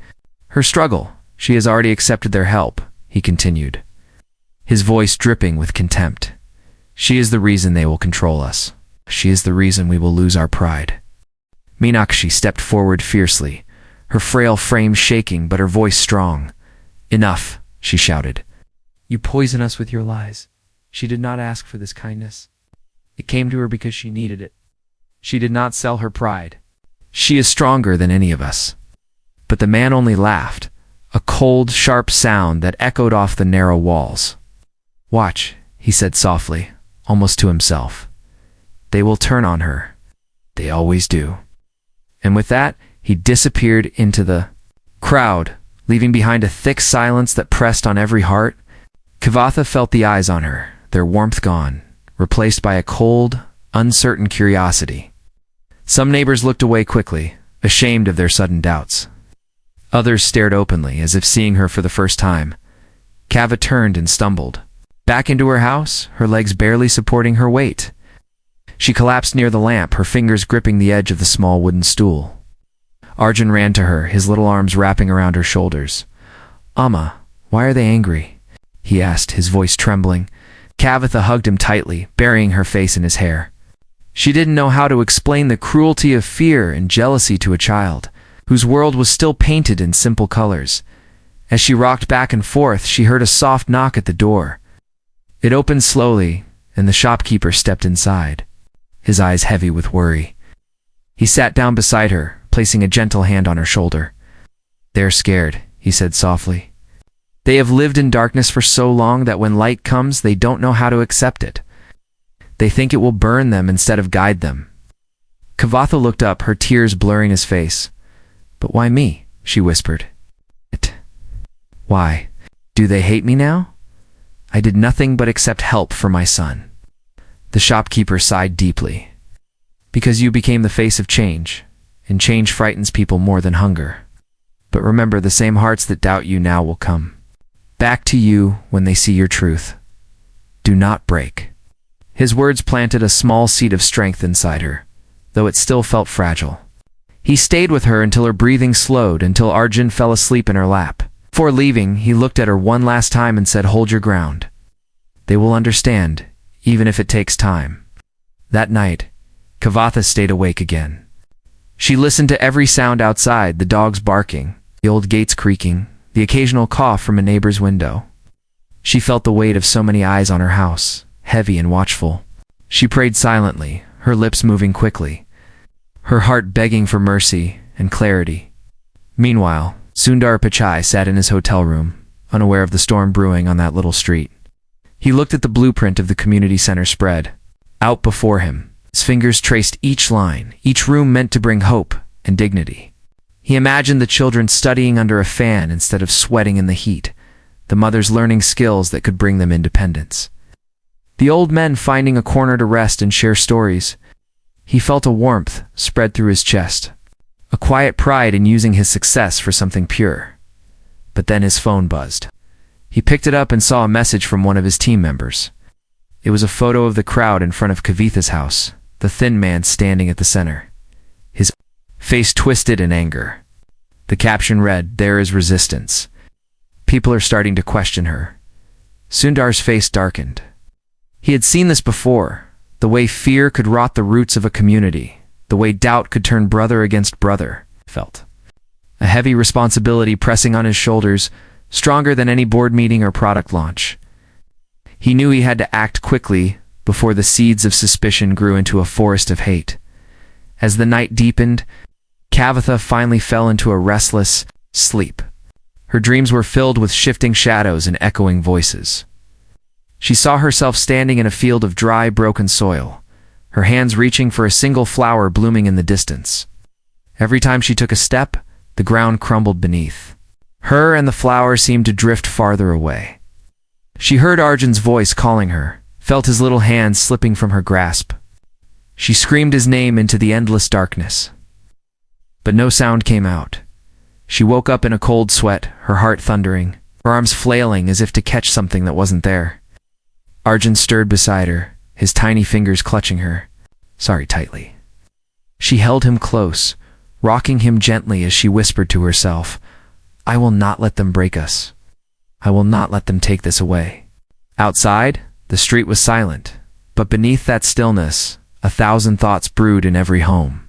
her struggle. She has already accepted their help, he continued, his voice dripping with contempt. She is the reason they will control us. She is the reason we will lose our pride. Meenakshi stepped forward fiercely, her frail frame shaking but her voice strong. Enough, she shouted. You poison us with your lies. She did not ask for this kindness. It came to her because she needed it. She did not sell her pride. She is stronger than any of us. But the man only laughed, a cold, sharp sound that echoed off the narrow walls. Watch, he said softly, almost to himself. They will turn on her. They always do. And with that, he disappeared into the crowd, leaving behind a thick silence that pressed on every heart. Kavitha felt the eyes on her, their warmth gone, replaced by a cold, uncertain curiosity. Some neighbors looked away quickly, ashamed of their sudden doubts. Others stared openly, as if seeing her for the first time. Kava turned and stumbled. Back into her house, her legs barely supporting her weight. She collapsed near the lamp, her fingers gripping the edge of the small wooden stool. Arjun ran to her, his little arms wrapping around her shoulders. Amma, why are they angry? He asked, his voice trembling. Kavitha hugged him tightly, burying her face in his hair. She didn't know how to explain the cruelty of fear and jealousy to a child, whose world was still painted in simple colors. As she rocked back and forth, she heard a soft knock at the door. It opened slowly, and the shopkeeper stepped inside, his eyes heavy with worry. He sat down beside her, placing a gentle hand on her shoulder. They're scared, he said softly. They have lived in darkness for so long that when light comes, they don't know how to accept it. They think it will burn them instead of guide them. Kavitha looked up, her tears blurring his face. But why me? She whispered. Why? Do they hate me now? I did nothing but accept help for my son. The shopkeeper sighed deeply. Because you became the face of change, and change frightens people more than hunger. But remember, the same hearts that doubt you now will come back to you when they see your truth. Do not break. His words planted a small seed of strength inside her, though it still felt fragile. He stayed with her until her breathing slowed, until Arjun fell asleep in her lap. Before leaving, he looked at her one last time and said, Hold your ground. They will understand, even if it takes time. That night, Kavitha stayed awake again. She listened to every sound outside, the dogs barking, the old gates creaking, the occasional cough from a neighbor's window. She felt the weight of so many eyes on her house, heavy and watchful. She prayed silently, her lips moving quickly, her heart begging for mercy and clarity. Meanwhile, Sundar Pichai sat in his hotel room, unaware of the storm brewing on that little street. He looked at the blueprint of the community center spread out before him. His fingers traced each line, each room meant to bring hope and dignity. He imagined the children studying under a fan instead of sweating in the heat, the mothers learning skills that could bring them independence. The old men finding a corner to rest and share stories. He felt a warmth spread through his chest, a quiet pride in using his success for something pure. But then his phone buzzed. He picked it up and saw a message from one of his team members. It was a photo of the crowd in front of Kavitha's house, the thin man standing at the center, his face twisted in anger. The caption read, There is resistance. People are starting to question her. Sundar's face darkened. He had seen this before, the way fear could rot the roots of a community, the way doubt could turn brother against brother, felt. A heavy responsibility pressing on his shoulders, stronger than any board meeting or product launch. He knew he had to act quickly before the seeds of suspicion grew into a forest of hate. As the night deepened, Kavitha finally fell into a restless sleep. Her dreams were filled with shifting shadows and echoing voices. She saw herself standing in a field of dry, broken soil, her hands reaching for a single flower blooming in the distance. Every time she took a step, the ground crumbled beneath her and the flower seemed to drift farther away. She heard Arjun's voice calling her, felt his little hands slipping from her grasp. She screamed his name into the endless darkness. But no sound came out. She woke up in a cold sweat, her heart thundering, her arms flailing as if to catch something that wasn't there. Arjun stirred beside her, his tiny fingers clutching her, tightly. She held him close, rocking him gently as she whispered to herself, "I will not let them break us. I will not let them take this away." Outside, the street was silent, but beneath that stillness, 1,000 thoughts brewed in every home.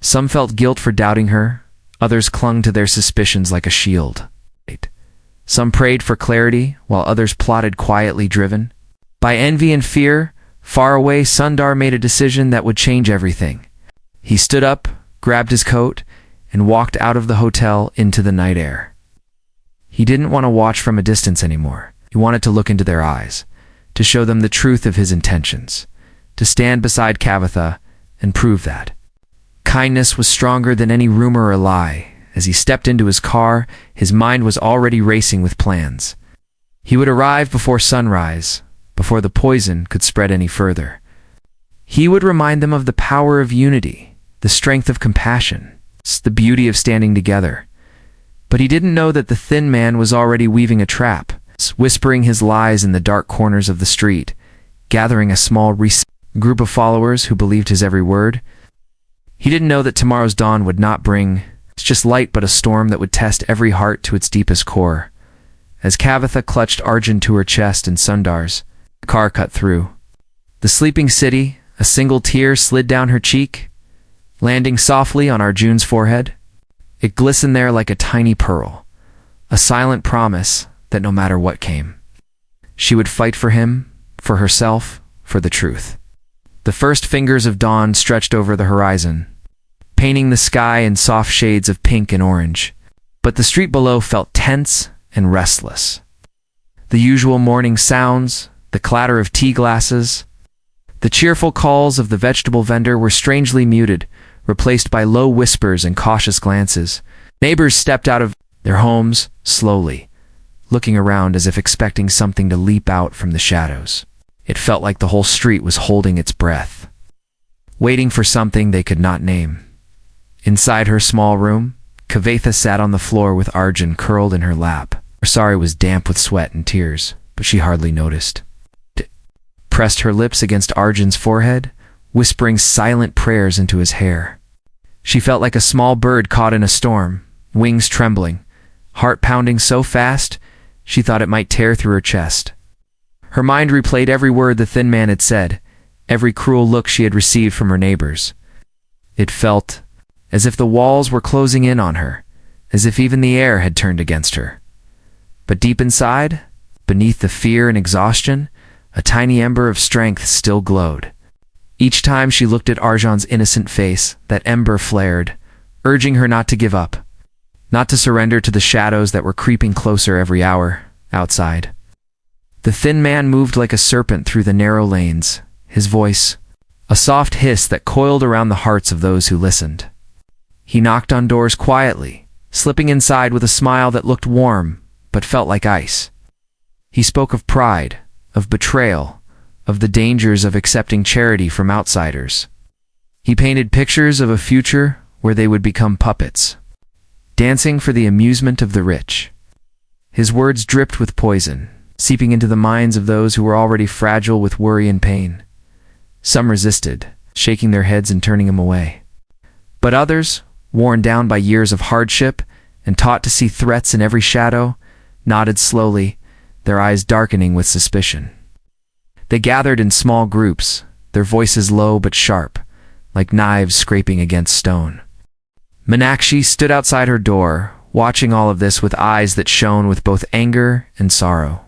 Some felt guilt for doubting her, others clung to their suspicions like a shield. Some prayed for clarity, while others plotted quietly driven by envy and fear. Far away, Sundar made a decision that would change everything. He stood up, grabbed his coat, and walked out of the hotel into the night air. He didn't want to watch from a distance anymore. He wanted to look into their eyes, to show them the truth of his intentions, to stand beside Kavitha and prove that kindness was stronger than any rumor or lie. As he stepped into his car, his mind was already racing with plans. He would arrive before sunrise, before the poison could spread any further. He would remind them of the power of unity, the strength of compassion, the beauty of standing together. But he didn't know that the thin man was already weaving a trap, whispering his lies in the dark corners of the street, gathering a small group of followers who believed his every word. He didn't know that tomorrow's dawn would not bring just light but a storm that would test every heart to its deepest core. As Kavitha clutched Arjun to her chest and Sundar's, the car cut through the sleeping city. A single tear slid down her cheek, landing softly on Arjun's forehead. It glistened there like a tiny pearl, a silent promise that no matter what came, she would fight for him, for herself, for the truth. The first fingers of dawn stretched over the horizon, painting the sky in soft shades of pink and orange. But the street below felt tense and restless. The usual morning sounds, the clatter of tea glasses, the cheerful calls of the vegetable vendor were strangely muted, replaced by low whispers and cautious glances. Neighbors stepped out of their homes slowly, looking around as if expecting something to leap out from the shadows. It felt like the whole street was holding its breath, waiting for something they could not name. Inside her small room, Kavitha sat on the floor with Arjun curled in her lap. Her sari was damp with sweat and tears, but she hardly noticed. Pressed her lips against Arjun's forehead, whispering silent prayers into his hair. She felt like a small bird caught in a storm, wings trembling, heart pounding so fast she thought it might tear through her chest. Her mind replayed every word the thin man had said, every cruel look she had received from her neighbors. It felt as if the walls were closing in on her, as if even the air had turned against her. But deep inside, beneath the fear and exhaustion, a tiny ember of strength still glowed. Each time she looked at Arjun's innocent face, that ember flared, urging her not to give up, not to surrender to the shadows that were creeping closer every hour outside. The thin man moved like a serpent through the narrow lanes, his voice a soft hiss that coiled around the hearts of those who listened. He knocked on doors quietly, slipping inside with a smile that looked warm but felt like ice. He spoke of pride, of betrayal, of the dangers of accepting charity from outsiders. He painted pictures of a future where they would become puppets, dancing for the amusement of the rich. His words dripped with poison, seeping into the minds of those who were already fragile with worry and pain. Some resisted, shaking their heads and turning him away. But others, worn down by years of hardship and taught to see threats in every shadow, nodded slowly, their eyes darkening with suspicion. They gathered in small groups, their voices low but sharp, like knives scraping against stone. Meenakshi stood outside her door, watching all of this with eyes that shone with both anger and sorrow.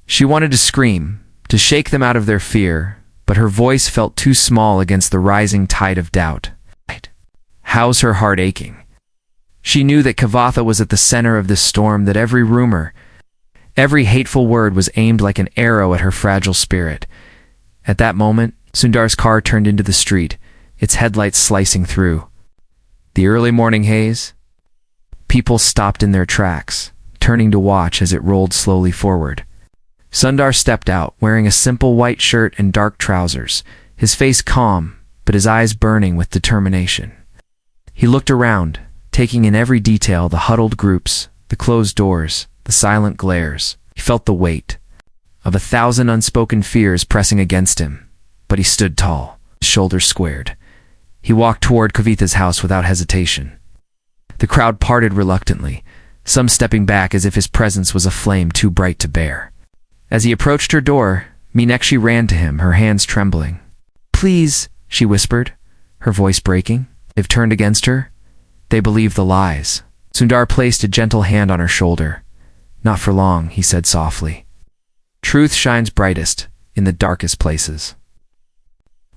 She wanted to scream, to shake them out of their fear, but her voice felt too small against the rising tide of doubt. How's her heart aching? She knew that Kavitha was at the center of this storm, that every rumor, every hateful word was aimed like an arrow at her fragile spirit. At that moment, Sundar's car turned into the street, its headlights slicing through the early morning haze. People stopped in their tracks, turning to watch as it rolled slowly forward. Sundar stepped out, wearing a simple white shirt and dark trousers, his face calm, but his eyes burning with determination. He looked around, taking in every detail: the huddled groups, the closed doors, the silent glares. He felt the weight of 1,000 unspoken fears pressing against him, but he stood tall, his shoulders squared. He walked toward Kavitha's house without hesitation. The crowd parted reluctantly, some stepping back as if his presence was a flame too bright to bear. As he approached her door, Meenakshi ran to him, her hands trembling. "Please," she whispered, her voice breaking. "They've turned against her. They believe the lies." Sundar placed a gentle hand on her shoulder. "Not for long," he said softly. "Truth shines brightest in the darkest places."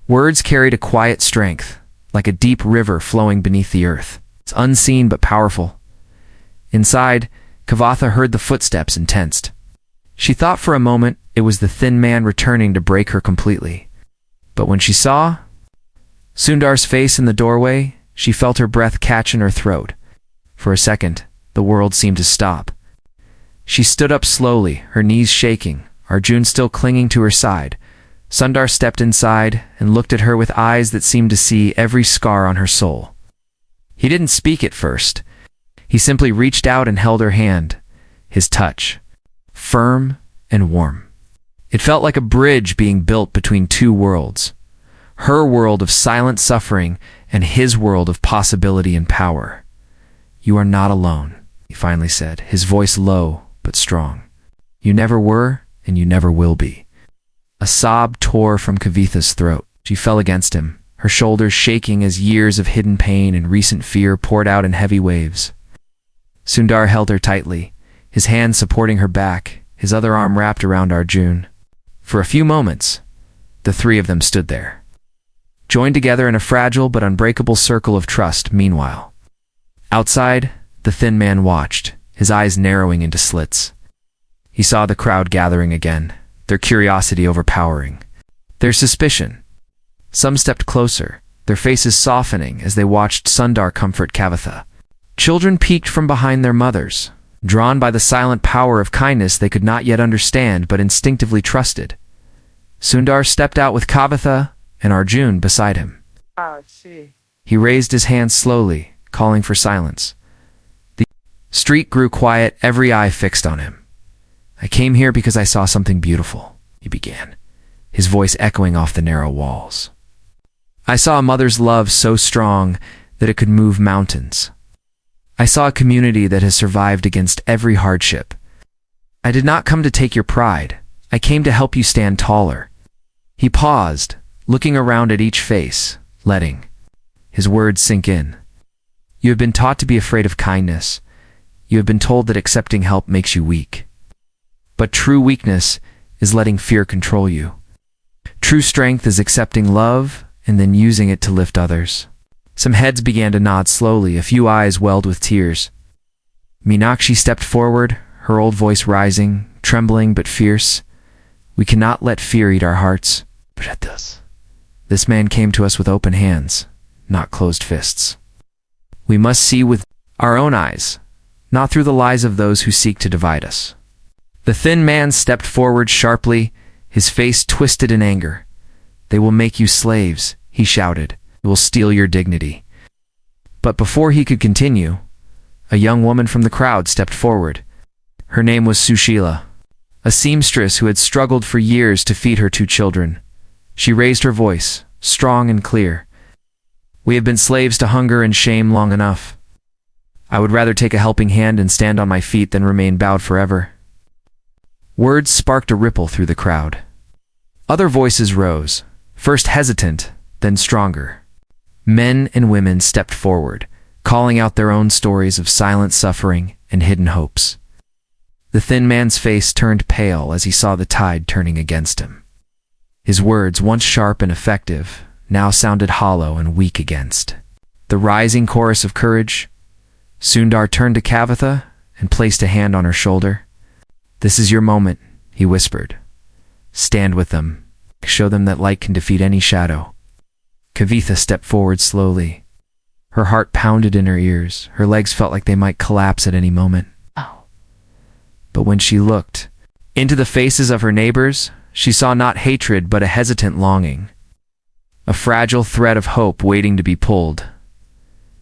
Words carried a quiet strength, like a deep river flowing beneath the earth. It's unseen but powerful. Inside, Kavatha heard the footsteps and tensed. She thought for a moment it was the thin man returning to break her completely. But when she saw Sundar's face in the doorway, she felt her breath catch in her throat. For a second, the world seemed to stop. She stood up slowly, her knees shaking, Arjun still clinging to her side. Sundar stepped inside and looked at her with eyes that seemed to see every scar on her soul. He didn't speak at first. He simply reached out and held her hand, his touch firm and warm. It felt like a bridge being built between two worlds, her world of silent suffering and his world of possibility and power. "You are not alone," he finally said, his voice low but strong. "You never were, and you never will be." A sob tore from Kavitha's throat. She fell against him, her shoulders shaking as years of hidden pain and recent fear poured out in heavy waves. Sundar held her tightly, his hand supporting her back, his other arm wrapped around Arjun. For a few moments, the three of them stood there, joined together in a fragile but unbreakable circle of trust. Meanwhile, outside, the thin man watched, his eyes narrowing into slits. He saw the crowd gathering again, their curiosity overpowering, their suspicion. Some stepped closer, their faces softening as they watched Sundar comfort Kavitha. Children peeked from behind their mothers, drawn by the silent power of kindness they could not yet understand but instinctively trusted. Sundar stepped out with Kavitha and Arjun beside him. He raised his hands slowly, calling for silence. The street grew quiet, every eye fixed on him. "I came here because I saw something beautiful," he began, his voice echoing off the narrow walls. "I saw a mother's love so strong that it could move mountains. I saw a community that has survived against every hardship. I did not come to take your pride. I came to help you stand taller." He paused, looking around at each face, letting his words sink in. "You have been taught to be afraid of kindness. You have been told that accepting help makes you weak. But true weakness is letting fear control you. True strength is accepting love and then using it to lift others." Some heads began to nod slowly, a few eyes welled with tears. Meenakshi stepped forward, her old voice rising, trembling but fierce. "We cannot let fear eat our hearts. This man came to us with open hands, not closed fists. We must see with our own eyes, not through the lies of those who seek to divide us." The thin man stepped forward sharply, his face twisted in anger. "They will make you slaves," he shouted. "They will steal your dignity." But before he could continue, a young woman from the crowd stepped forward. Her name was Sushila, a seamstress who had struggled for years to feed her two children. She raised her voice, strong and clear. "We have been slaves to hunger and shame long enough. I would rather take a helping hand and stand on my feet than remain bowed forever." Words sparked a ripple through the crowd. Other voices rose, first hesitant, then stronger. Men and women stepped forward, calling out their own stories of silent suffering and hidden hopes. The thin man's face turned pale as he saw the tide turning against him. His words, once sharp and effective, now sounded hollow and weak against the rising chorus of courage. Sundar turned to Kavitha and placed a hand on her shoulder. "This is your moment," he whispered. "Stand with them. Show them that light can defeat any shadow. Kavitha stepped forward slowly. Her heart pounded in her ears. Her legs felt like they might collapse at any moment. But when she looked into the faces of her neighbors, she saw not hatred but a hesitant longing, a fragile thread of hope waiting to be pulled.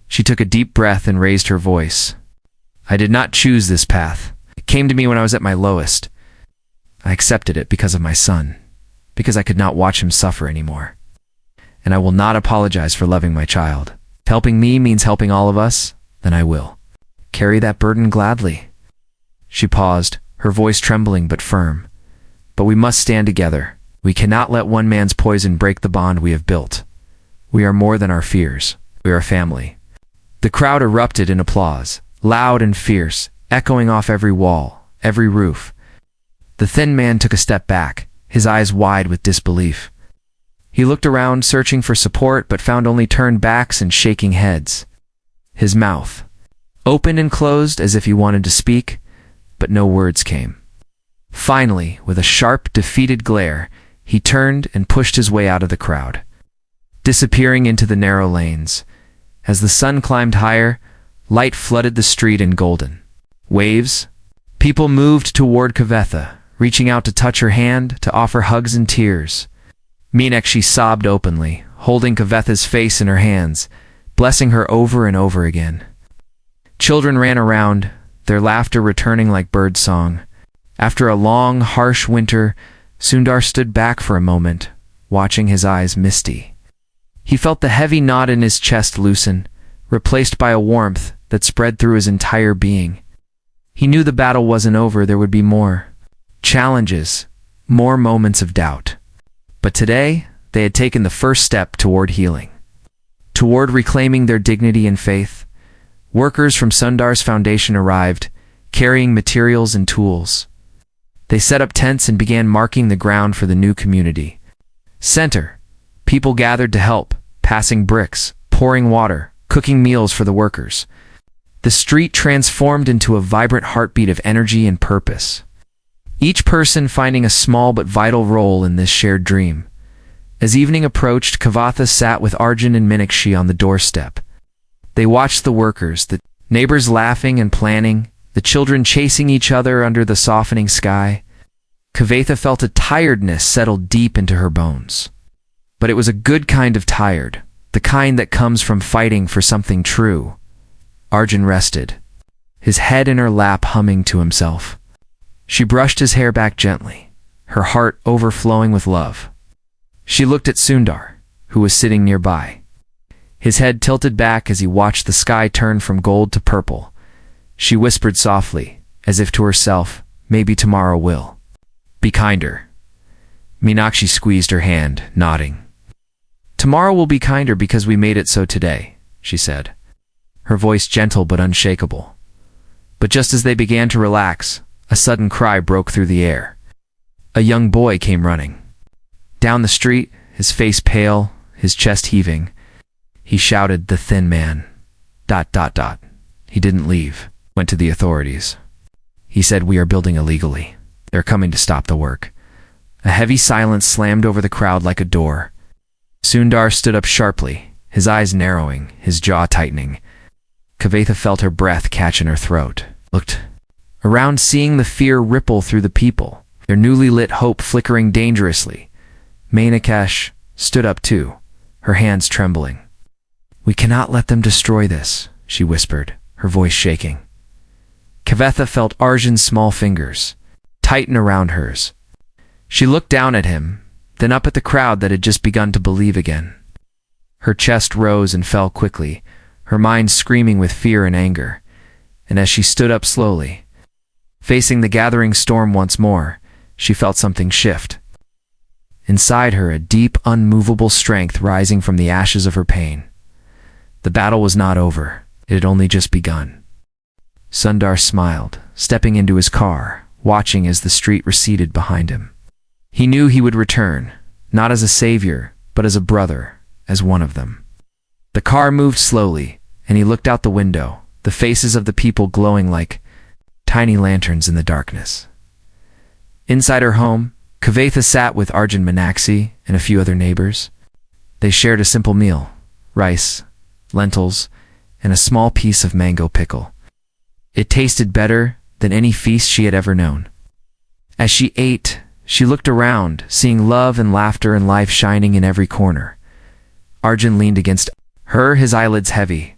She took a deep breath and raised her voice. I did not choose this path. It came to me when I was at my lowest. I accepted it because of my son, because I could not watch him suffer anymore. And I will not apologize for loving my child. If helping me means helping all of us, then I will carry that burden gladly. She paused, her voice trembling but firm. But we must stand together. We cannot let one man's poison break the bond we have built. We are more than our fears. We are a family. The crowd erupted in applause, loud and fierce, echoing off every wall, every roof. The thin man took a step back, his eyes wide with disbelief. He looked around, searching for support, but found only turned backs and shaking heads. His mouth opened and closed as if he wanted to speak, but no words came. Finally, with a sharp, defeated glare, he turned and pushed his way out of the crowd, disappearing into the narrow lanes. As the sun climbed higher, light flooded the street in golden waves. People moved toward Kavitha, reaching out to touch her hand, to offer hugs and tears. Meenakshi sobbed openly, holding Kavitha's face in her hands, blessing her over and over again. Children ran around, their laughter returning like bird song. After a long, harsh winter, Sundar stood back for a moment, watching, his eyes misty. He felt the heavy knot in his chest loosen, replaced by a warmth that spread through his entire being. He knew the battle wasn't over. There would be more challenges, more moments of doubt. But today, they had taken the first step toward healing, toward reclaiming their dignity and faith. Workers from Sundar's foundation arrived, carrying materials and tools. They set up tents and began marking the ground for the new community center. People gathered to help, passing bricks, pouring water, cooking meals for the workers. The street transformed into a vibrant heartbeat of energy and purpose, each person finding a small but vital role in this shared dream. As evening approached, Kavitha sat with Arjun and Meenakshi on the doorstep. They watched the workers, the neighbors laughing and planning, the children chasing each other under the softening sky. Kavitha felt a tiredness settle deep into her bones. But it was a good kind of tired, the kind that comes from fighting for something true. Arjun rested, his head in her lap, humming to himself. She brushed his hair back gently, her heart overflowing with love. She looked at Sundar, who was sitting nearby. His head tilted back as he watched the sky turn from gold to purple. She whispered softly, as if to herself, maybe tomorrow will be kinder. Meenakshi squeezed her hand, nodding. Tomorrow will be kinder because we made it so today, she said, her voice gentle but unshakable. But just as they began to relax, a sudden cry broke through the air. A young boy came running down the street, his face pale, his chest heaving. He shouted, "The thin man. ... He didn't leave, went to the authorities. He said, we are building illegally. They're coming to stop the work." A heavy silence slammed over the crowd like a door. Sundar stood up sharply, his eyes narrowing, his jaw tightening. Kavitha felt her breath catch in her throat, looked around, seeing the fear ripple through the people, their newly lit hope flickering dangerously. Meenakshi stood up too, her hands trembling. "We cannot let them destroy this," she whispered, her voice shaking. Kavitha felt Arjun's small fingers tighten around hers. She looked down at him, then up at the crowd that had just begun to believe again. Her chest rose and fell quickly, her mind screaming with fear and anger. And as she stood up slowly, facing the gathering storm once more, she felt something shift. Inside her, a deep, unmovable strength rising from the ashes of her pain. The battle was not over. It had only just begun. Sundar smiled, stepping into his car, watching as the street receded behind him. He knew he would return, not as a savior, but as a brother, as one of them. The car moved slowly, and he looked out the window, the faces of the people glowing like tiny lanterns in the darkness. Inside her home, Kavaitha sat with Arjun Meenakshi and a few other neighbors. They shared a simple meal: rice, lentils, and a small piece of mango pickle. It tasted better than any feast she had ever known. As she ate, she looked around, seeing love and laughter and life shining in every corner. Arjun leaned against her, his eyelids heavy.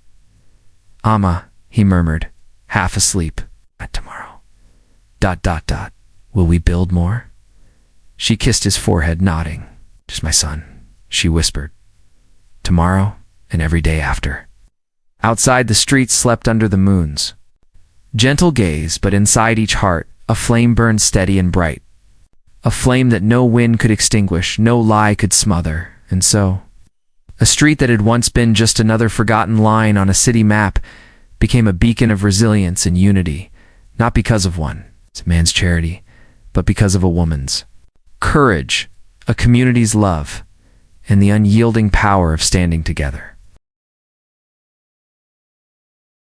"Amma," he murmured, half asleep. "Tomorrow. ... Will we build more?" She kissed his forehead, nodding. "Just my son," she whispered. "Tomorrow and every day after." Outside, the streets slept under the moons. Gentle gaze, but inside each heart, a flame burned steady and bright. A flame that no wind could extinguish, no lie could smother. And so, a street that had once been just another forgotten line on a city map became a beacon of resilience and unity, not because of one, it's a man's charity, but because of a woman's courage, a community's love, and the unyielding power of standing together.